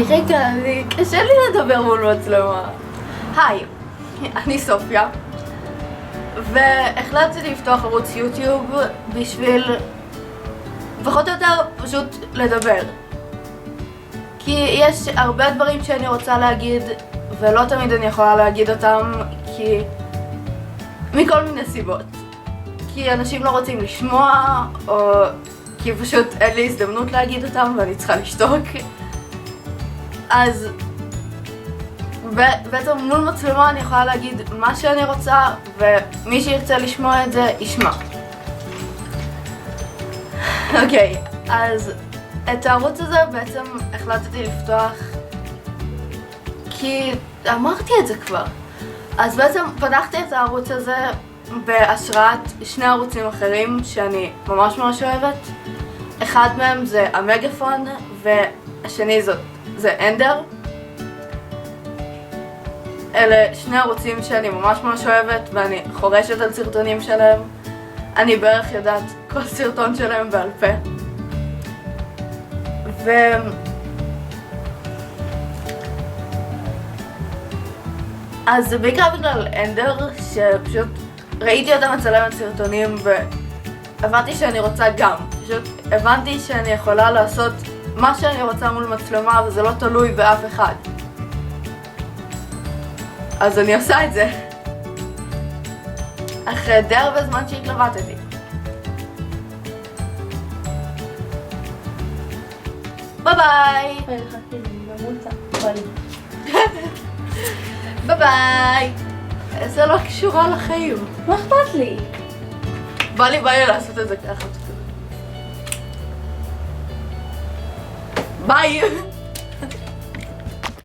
רגע, קשה לי לדבר מול מצלמה. היי, אני סופיה, והחלטתי לפתוח ערוץ יוטיוב בשביל פחות או יותר פשוט לדבר. כי יש הרבה דברים שאני רוצה להגיד ולא תמיד אני יכולה להגיד אותם מכל מיני סיבות. כי אנשים לא רוצים לשמוע, או כי פשוט אין לי הזדמנות להגיד אותם ואני צריכה לשתוק. אז בעצם מול מצלמה אני יכולה להגיד מה שאני רוצה, ומי שירצה לשמוע את זה ישמע. אוקיי, אז את הערוץ הזה בעצם החלטתי לפתוח כי אמרתי את זה כבר. אז בעצם פתחתי את הערוץ הזה בהשראת שני ערוצים אחרים שאני ממש אוהבת. אחד מהם זה המגפון והשני זה אנדר. אלה שני ערוצים שאני ממש אוהבת ואני חורשת על סרטונים שלהם. אני בערך יודעת כל סרטון שלהם בעל פה. אז זה בעיקר בגלל אנדר, שפשוט ראיתי אותה מצלמת סרטונים והבנתי שאני רוצה גם. פשוט הבנתי שאני יכולה לעשות מה שאני רוצה מול מצלמה וזה לא תלוי באף אחד. אז אני עושה את זה. אחרי די הרבה זמן שהתלבטתי. ביי ביי! ביי ביי! זה לא קשורה לחיים. מה אכפת לי? בא לי לעשות את זה ככה. ביי!